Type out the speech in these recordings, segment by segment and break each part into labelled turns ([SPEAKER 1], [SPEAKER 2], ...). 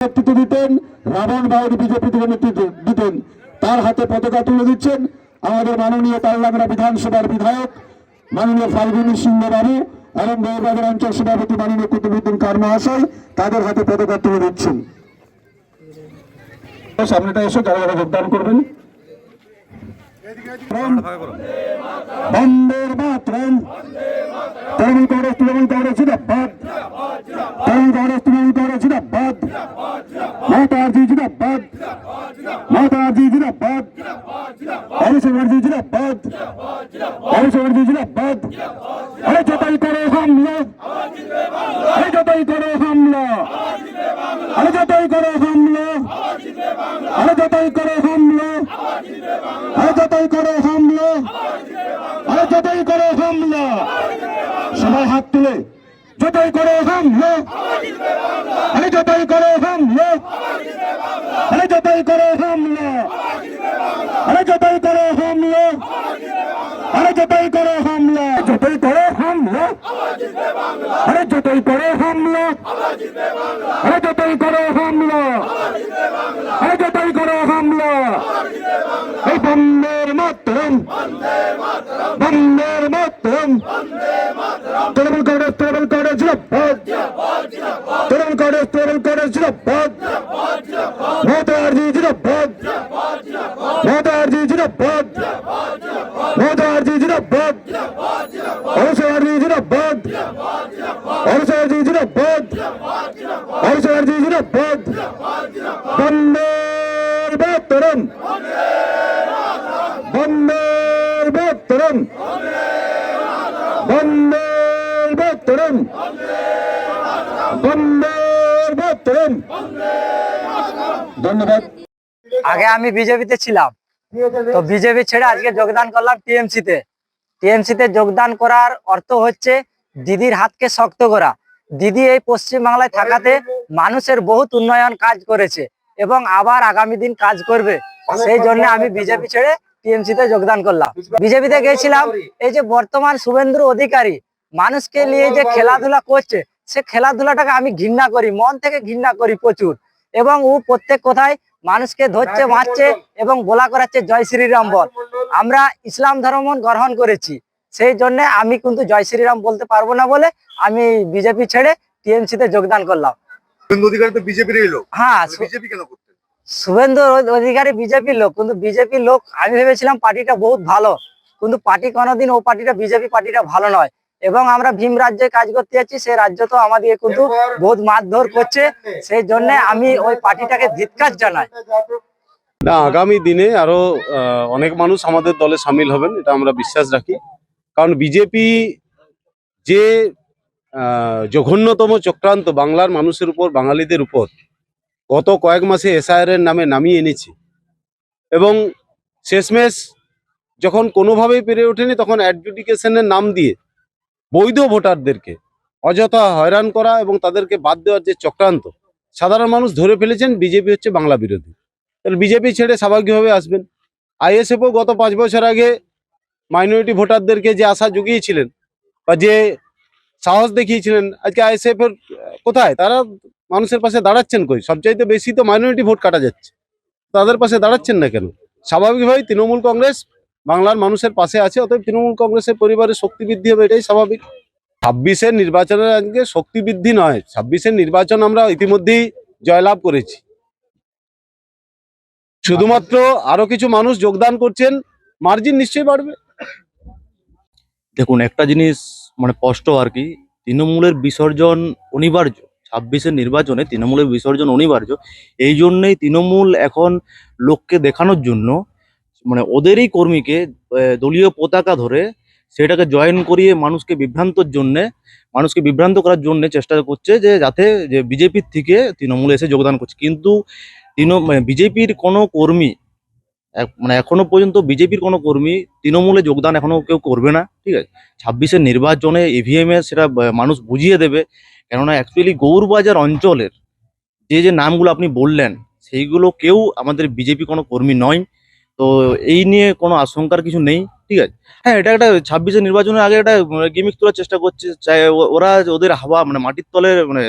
[SPEAKER 1] নেতৃত্ব দিতেন, রাবণ বাউরি বিজেপি থেকে নেতৃত্ব দিতেন, তার হাতে পতাকা তুলে দিচ্ছেন আমাদের মাননীয় তালডাংরা বিধানসভার বিধায়ক মাননীয় ফাল্গুনী সিংহ বাবু এবং গৌরবাজার অঞ্চল সভাপতি মাননীয় কুতুবুদ্দিন কার মহাশয় তাদের হাতে পতাকা তুলে দিচ্ছেন। সামনেটা এসে যারা যারা যোগদান করবেন। বন্দে মাতরম। তৃণমূল কংগ্রেস জিন্দাবাদ। তৃণমূল কংগ্রেস জিন্দাবাদ। মাতাজি জিন্দাবাদ। মাতাজি জিন্দাবাদ। অভিষেকজি জিন্দাবাদ। অভিষেকজি জিন্দাবাদ। আরে যতই করে হামলা, আরে যতই করে হামলা, আরে যতই করে হামলা, আরে যতই করে হামলা, আরে যতই করে হামলা, আরে যতই করে হামলা, সবাই হাত তুলে যতই করে হামলা, আরে যতই করে হামলা, আরে যতই করে হামলা, আরে যতই করে হামলা, আরে যতই করে হামলা, যতই করে হামলা, আরে যতই করে হামলা, আরে যতই করে হামলা, আরে যতই করে হামলা, এই বন্দের মাতরম, বন্দের মাতরম, তৃণমূল কংগ্রেস জিন্দাবাদ, তৃণমূল কংগ্রেস জিন্দাবাদ, মাতাজি জিন্দাবাদ, মাতাজি জিন্দাবাদ, মাতাজি জিন্দাবাদ, অভিষেকজি জিন্দাবাদ, অভিষেকজি জিন্দাবাদ, অভিষেকজি জিন্দাবাদ, বন্দের মাতরম, বন্দের মাতরম, বন্দের মাতরম, বন্দের মাতরম। ধন্যবাদ।
[SPEAKER 2] আগে আমি বিজেপিতে ছিলাম, তো বিজেপি ছেড়ে আজকে যোগদান করলাম টিএমসিতে। টিএমসিতে যোগদান করার অর্থ হচ্ছে দিদির হাতকে শক্ত করা। দিদি এই পশ্চিমবাংলায় থাকাতে মানুষের বহুত উন্নয়ন কাজ করেছে এবং আবার আগামী দিন কাজ করবে। সেই জন্য আমি বিজেপি ছেড়ে টিএমসিতে যোগদান করলাম। বিজেপিতে গেছিলাম, এই যে বর্তমান শুভেন্দু অধিকারী মানুষকে নিয়ে যে খেলাধুলা করছে, সে খেলাধুলাটাকে আমি ঘৃণা করি, মন থেকে ঘৃণা করি প্রচুর। এবং ও প্রত্যেক কথায় মানুষকে ধরছে, মারছে এবং বলা করাচ্ছে জয় শ্রীরাম বল। আমরা ইসলাম ধর্ম গ্রহণ করেছি, সেই জন্য আমি কিন্তু জয় শ্রীরাম বলতে পারবো না বলে আমি বিজেপি ছেড়ে টিএমসিতে যোগদান করলাম।
[SPEAKER 3] শুভেন্দু অধিকারী তো বিজেপিরই লোক।
[SPEAKER 2] হ্যাঁ,
[SPEAKER 3] বিজেপি কেন করতেন?
[SPEAKER 2] শুভেন্দু অধিকারী বিজেপির লোক, কিন্তু বিজেপির লোক আমি ভেবেছিলাম পার্টিটা বহুত ভালো, কিন্তু পার্টি কোনোদিন ও পার্টিটা বিজেপি পার্টিটা ভালো নয়। এবং আমরা ভীম রাজ্যে কাজ করতে যাচ্ছি, সেই রাজ্য তো আমাদের কিন্তু বহুত মারধর করছে, সেই জন্য আমি ওই পার্টিটাকে ধিক্কার জানাই।
[SPEAKER 4] না, আগামী দিনে আরো অনেক মানুষ আমাদের দলে সামিল হবেন, এটা আমরা বিশ্বাস রাখি। কারণ বিজেপি যে জঘন্যতম চক্রান্ত বাংলার মানুষের উপর, বাঙালিদের উপর গত কয়েক মাসে এসআইআর এর নামে নামিয়ে এনেছে, এবং শেষমেশ যখন কোনোভাবেই পেরে ওঠেনি তখন অ্যাডজুডিকেশনের নাম দিয়ে বৈধ ভোটারদেরকে অযথা হয়রান করা এবং তাদেরকে বাদ দেওয়ার যে চক্রান্ত, সাধারণ মানুষ ধরে ফেলেছেন বিজেপি হচ্ছে বাংলা বিরোধী। বিজেপি ছেড়ে স্বাভাবিকভাবে আসবেন। আইএসএফও গত 5 বছর আগে মাইনরিটি ভোটারদেরকে যে আশা জুগিয়েছিলেন বা যে সাহস দেখিয়েছিলেন, আজকে আইএসএফ এর কোথায়? তারা মানুষের পাশে দাঁড়াচ্ছেন কই? সবচাইতে বেশি তো মাইনরিটি ভোট কাটা যাচ্ছে, তাদের পাশে দাঁড়াচ্ছেন না কেন? স্বাভাবিকভাবেই তৃণমূল কংগ্রেস বাংলার মানুষের পাশে আছে, অতএব তৃণমূল কংগ্রেসের পরিবারের শক্তি বৃদ্ধি হবে, এটাই স্বাভাবিক। 26-এর নির্বাচনের আজকে শক্তি বৃদ্ধি নয়, 26-এর নির্বাচন আমরা ইতিমধ্যেই জয়লাভ করেছি। শুধুমাত্র আরো কিছু মানুষ যোগদান করছেন, মার্জিন নিশ্চয়ই বাড়বে।
[SPEAKER 5] দেখুন, একটা জিনিস মানে স্পষ্ট আর কি, তৃণমূলের বিসর্জন অনিবার্য। 26-এর নির্বাচনে তৃণমূলের বিসর্জন অনিবার্য। এই জন্যই তৃণমূল এখন লোককে দেখানোর জন্য মানে ওদেরই কর্মীকে দলীয় পতাকা ধরে সেটাকে জয়েন করিয়ে মানুষকে বিভ্রান্ত করার জন্য চেষ্টা করছে, যে যাতে যে বিজেপির থেকে তৃণমূলে এসে যোগদান করছে। কিন্তু বিজেপির কোনো কর্মী মানে এখনো পর্যন্ত বিজেপির কোনো কর্মী তৃণমূলে যোগদান এখনো কেউ করবে না, ঠিক আছে? 26-এর নির্বাচনে ইভিএম এ সেটা মানুষ বুঝিয়ে দেবে। কেননা অ্যাকচুয়ালি গৌরবাজার অঞ্চলের যে নামগুলো আপনি বললেন, সেইগুলো কেউ আমাদের বিজেপি কোনো কর্মী নয়। তো এই নিয়ে কোনো আশঙ্কার কিছু নেই। ঠিক আছে, হ্যাঁ এটা একটা 26-এর নির্বাচনের আগে একটা গিমিক তোলার চেষ্টা করছে, চাই ওরা ওদের হাওয়া মানে মাটির তলের মানে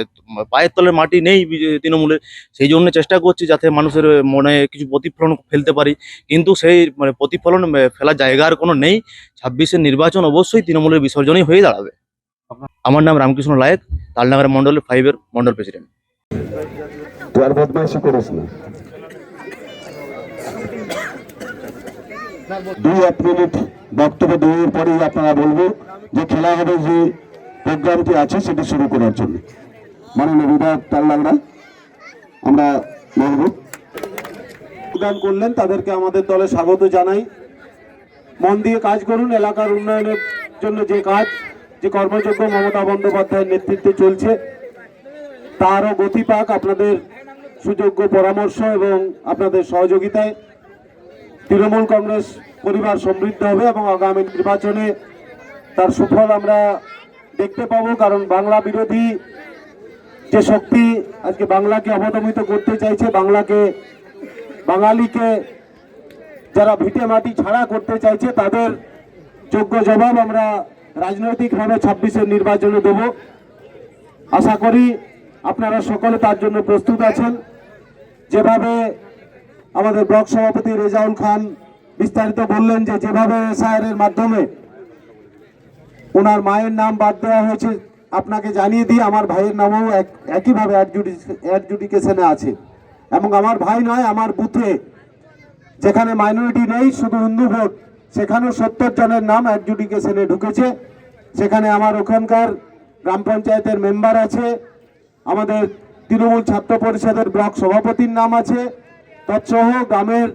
[SPEAKER 5] পায়ের তলের মাটি নেই তৃণমূলের, সেই জন্য চেষ্টা করছি যাতে মানুষের মনে কিছু প্রতিফলন ফেলতে পারি, কিন্তু সেই মানে প্রতিফলন ফেলার জায়গা আর কোনো নেই। 26-এর নির্বাচন অবশ্যই তৃণমূলের বিসর্জনই হয়ে দাঁড়াবে। আমার নাম রামকৃষ্ণ লায়েক, তালডাঙ্গা মন্ডল 5-এর মন্ডল প্রেসিডেন্ট।
[SPEAKER 1] তুই আর বদমাইশি করিস না। 2-1 মিনিট বক্তব্য দেওয়ার পরেই আপনারা বলবো যে খেলা হবে, যে প্রোগ্রামটি আছে সেটি শুরু করার জন্য। মাননীয় বিধায়ক তালডাংরা আমরা বলবো প্রদান করলেন, তাদেরকে আমাদের দলে স্বাগত জানাই। মন দিয়ে কাজ করুন, এলাকার উন্নয়নের জন্য যে কাজ, যে কর্মযোগ্য মমতা বন্দ্যোপাধ্যায়ের নেতৃত্বে চলছে তারও গতি পাক আপনাদের সুযোগ্য পরামর্শ এবং আপনাদের সহযোগিতায়। তৃণমূল কংগ্রেস পরিবার সমৃদ্ধ হবে এবং আগামী নির্বাচনে তার সুফল আমরা দেখতে পাবো, কারণ বাংলা বিরোধী যে শক্তি আজকে বাংলাকে অবদমিত করতে চাইছে, বাঙালিকে যারা ভিটে মাটি ছাড়া করতে চাইছে, তাদের যোগ্য জবাব আমরা রাজনৈতিকভাবে 26-এর নির্বাচনে দেব। আশা করি আপনারা সকলে তার জন্য প্রস্তুত আছেন। যেভাবে আমাদের ব্লক সভাপতি রেজাউল খান বিস্তারিত বললেন যে যেভাবে এসআইআর এর মাধ্যমে ওনার মায়ের নাম বাদ দেওয়া হয়েছে, আপনাকে জানিয়ে দিই আমার ভাইয়ের নামও একইভাবে অ্যাডজুডিকেশনে আছে। এবং আমার ভাই নয়, আমার বুথে যেখানে মাইনরিটি নেই, শুধু হিন্দু ভোট, সেখানেও 70 জনের নাম অ্যাডজুডিকেশনে ঢুকেছে। সেখানে আমার ওখানকার গ্রাম পঞ্চায়েতের মেম্বার আছে, আমাদের তৃণমূল ছাত্র পরিষদের ব্লক সভাপতির নাম আছে, তৎসহ গ্রামের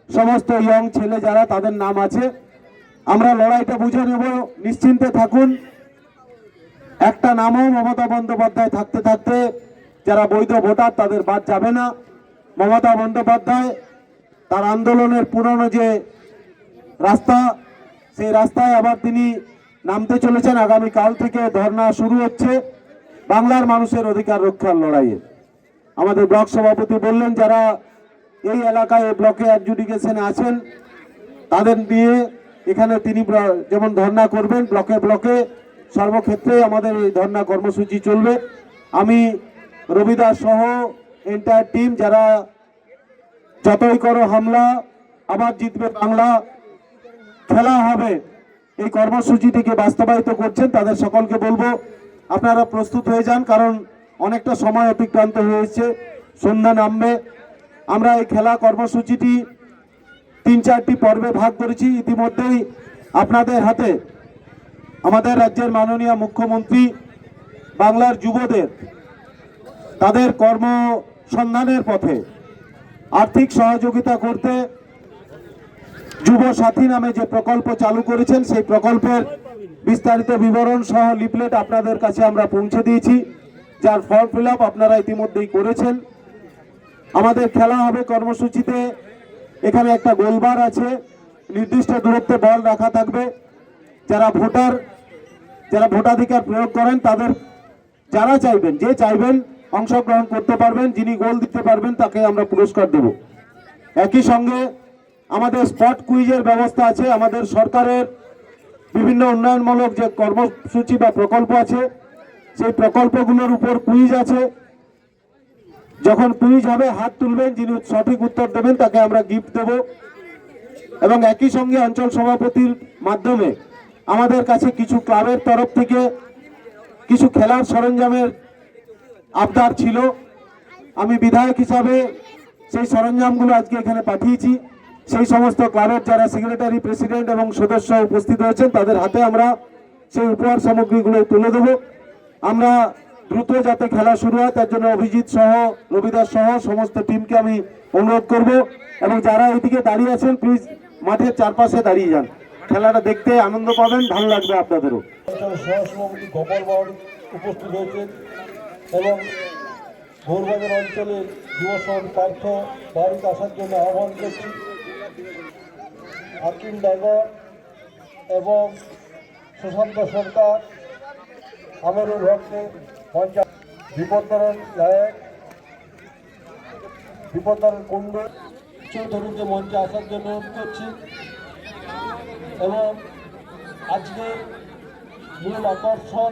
[SPEAKER 1] সমস্ত ইয়ং ছেলে যারা তাদের নাম আছে। আমরা লড়াইটা বুঝে নেব, নিশ্চিন্তে থাকুন। একটা নামও মমতা বন্দ্যোপাধ্যায় থাকতে থাকতে যারা বৈধ ভোটার তাদের বাদ যাবে না। মমতা বন্দ্যোপাধ্যায় তার আন্দোলনের পুরনো যে রাস্তা, সেই রাস্তায় আবার তিনি নামতে চলেছেন। আগামী কাল থেকে ধর্ণা শুরু হচ্ছে বাংলার মানুষের অধিকার রক্ষার লড়াইয়ে। আমাদের ব্লক সভাপতি বললেন যারা এই এলাকায় ব্লকে অ্যাডজুডিকেশনে আছেন তাদের নিয়ে এখানে তিনি যেমন ধর্ণা করবেন, ব্লকে ব্লকে সর্বক্ষেত্রে আমাদের এই ধর্ণা কর্মসূচি চলবে। আমি রবিদাস সহ এন্টায়ার টিম, যারা যতই করো হামলা আবার জিতবে বাংলা, খেলা হবে, এই কর্মসূচিটিকে বাস্তবায়িত করছেন, তাদের সকলকে বলবো আপনারা প্রস্তুত হয়ে যান, কারণ অনেকটা সময় অতিক্রান্ত হয়েছে, সন্ধ্যা নামবে। আমরা এই খেলা কর্মসূচিটি 3-4টি পর্বে ভাগ করেছি। ইতিমধ্যেই আপনাদের হাতে আমাদের রাজ্যের মাননীয় মুখ্যমন্ত্রী বাংলার যুবদের তাদের কর্মসন্ধানের পথে আর্থিক সহযোগিতা করতে যুব সাথী নামে যে প্রকল্প চালু করেছেন, সেই প্রকল্পের বিস্তারিত বিবরণ সহ লিফলেট আপনাদের কাছে আমরা পৌঁছে দিয়েছি, যার ফর্ম ফিল আপ আপনারা ইতিমধ্যেই করেছেন। আমাদের খেলা হবে কর্মসূচিতে, এখানে একটা গোলবার আছে, নির্দিষ্ট দূরত্বে বল রাখা থাকবে। যারা ভোটাধিকার প্রয়োগ করেন তাদের যারা চাইবেন, যে চাইবেন অংশগ্রহণ করতে পারবেন, যিনি গোল দিতে পারবেন তাকে আমরা পুরস্কার দেব। একই সঙ্গে আমাদের স্পট কুইজের ব্যবস্থা আছে। আমাদের সরকারের বিভিন্ন উন্নয়নমূলক যে কর্মসূচি বা প্রকল্প আছে, সেই প্রকল্পগুলোর উপর কুইজ আছে। যখন কুইজ হবে হাত তুলবেন, যিনি সঠিক উত্তর দেবেন তাকে আমরা গিফট দেব। এবং একই সঙ্গে অঞ্চল সভাপতির মাধ্যমে আমাদের কাছে কিছু ক্লাবের তরফ থেকে কিছু খেলার সরঞ্জামের আবদার ছিল। আমি বিধায়ক হিসাবে সেই সরঞ্জামগুলো আজকে এখানে পাঠিয়েছি। সেই সমস্ত ক্লাবের যারা সেক্রেটারি, প্রেসিডেন্ট এবং সদস্য উপস্থিত হয়েছেন তাদের হাতে আমরা সেই উপহার সামগ্রীগুলো তুলে দেব। আমরা দ্রুত যাতে খেলা শুরু হয় তার জন্য অভিজিৎ সহ, রবিদাস সহ সমস্ত টিমকে আমি অনুরোধ করব। এবং যারা এইদিকে দাঁড়িয়ে আছেন প্লিজ মাঠের চারপাশে দাঁড়িয়ে যান, খেলাটা দেখতে আনন্দ পাবেন, ভালো লাগবে আপনাদেরও।
[SPEAKER 6] সহসভাপতি গোপাল বাউরি উপস্থিত হয়েছেন এবং গৌরবাজার অঞ্চলের যুব সভাপতি পার্থ বাড়িতে আসার জন্য আহ্বান করছি। আকিম ডাগর এবং সুশান্ত সরকার, আমিরুল হককে পঞ্চায়েত, বিপদরণ নায়ক, বিপদরণ কুণ্ডু চৌধুরীকে মঞ্চে আসার জন্য অনুরোধ করছি। এবং আজকে মূল আকর্ষণ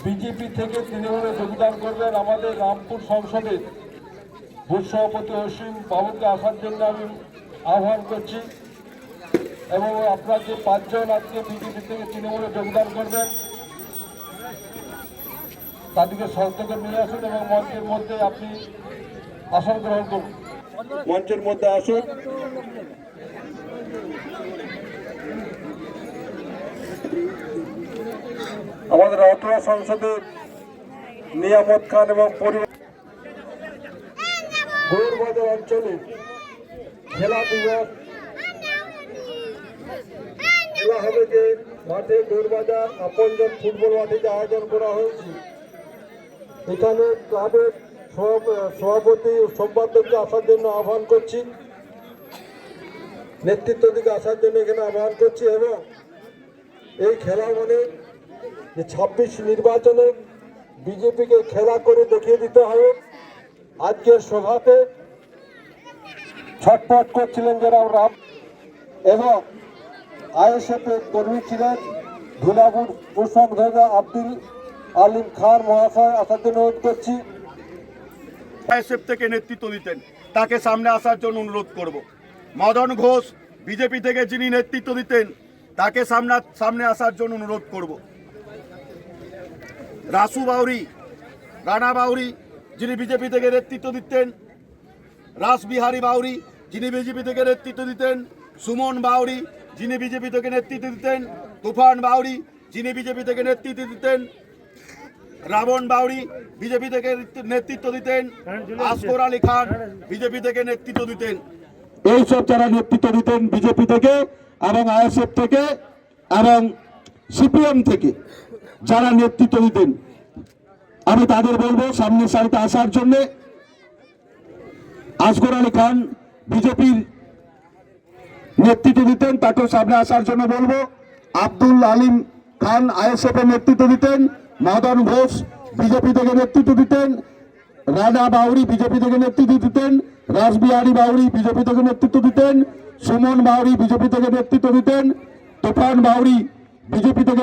[SPEAKER 6] বিজেপি থেকে তৃণমূলে যোগদান করবেন আমাদের রামপুর সংসদের বুথ সভাপতি অসীম বাবুকে আসার জন্য আমি আহ্বান করছি এবং আপনার যে 5 জন আজকে বিজেপি থেকে তৃণমূলে যোগদান করবেন তাদেরকে সন্তকে নিয়ে আসুন এবং মঞ্চের মধ্যে আপনি আসন গ্রহণ করুন। মঞ্চের মধ্যে আসুন। আমাদের রাউতরা সংসদের নিয়ামত খান এবং গৌরবাজার অঞ্চলে খেলা দিবস খেলা হবে যে মাঠে গৌরবাজার আপনজন ফুটবল মাঠে যে আয়োজন করা হয়েছে, এখানে ক্লাবের সভাপতি সম্পাদককে আসার জন্য আহ্বান করছি, নেতৃত্ব দিকে আসার জন্য এখানে আহ্বান করছি এবং এই খেলা মানে যে 26 নির্বাচনে বিজেপিকে খেলা করে দেখিয়ে দিতে হবে। আজকের সভাতে ছটফট করছিলেন যারা রাম এবং আইএসএফের কর্মী ছিলেন ধুলাপুর প্রসংঘা আব্দুল আলিম খান মহাশয় আসার জন্য অনুরোধ করছি।
[SPEAKER 7] আইএসএফ থেকে নেতৃত্ব দিতেন তাকে সামনে আসার জন্য অনুরোধ করব। মদন ঘোষ বিজেপি থেকে যিনি নেতৃত্ব দিতেন তাকে সামনে আসার জন্য অনুরোধ করব। রাসু বাউরি রানা বাউরি যিনি বিজেপি থেকে নেতৃত্ব দিতেন, রাসবিহারী বাউরি যিনি বিজেপি থেকে নেতৃত্ব দিতেন, সুমন বাউরি যিনি বিজেপি থেকে নেতৃত্ব দিতেন, তুফান বাউরি যিনি বিজেপি থেকে নেতৃত্ব দিতেন, রাবণ বাউরি বিজেপি থেকে নেতৃত্ব দিতেন, আসগর আলী খান বিজেপি থেকে নেতৃত্ব দিতেন।
[SPEAKER 1] এইসব যারা নেতৃত্ব দিতেন বিজেপি থেকে এবং আইএসএফ থেকে এবং সিপিএম থেকে যারা নেতৃত্ব দিতেন, আমি তাদের বলবো সামনের সারিতে আসার জন্য। আসগর আলী খান বিজেপির নেতৃত্ব দিতেন, তাকেও সামনে আসার জন্য বলবো। আব্দুল আলিম খান আইএসএফ এর নেতৃত্ব দিতেন, মদন ঘোষ বিজেপি থেকে নেতৃত্ব দিতেন, রানা বাউরি বিজেপি থেকে নেতৃত্ব দিতেন, রাসবিহারী বাউরি বিজেপি থেকে নেতৃত্ব দিতেন, সুমন বাউরি বিজেপি থেকে নেতৃত্ব দিতেন, তুফান বাউরি বিজেপি থেকে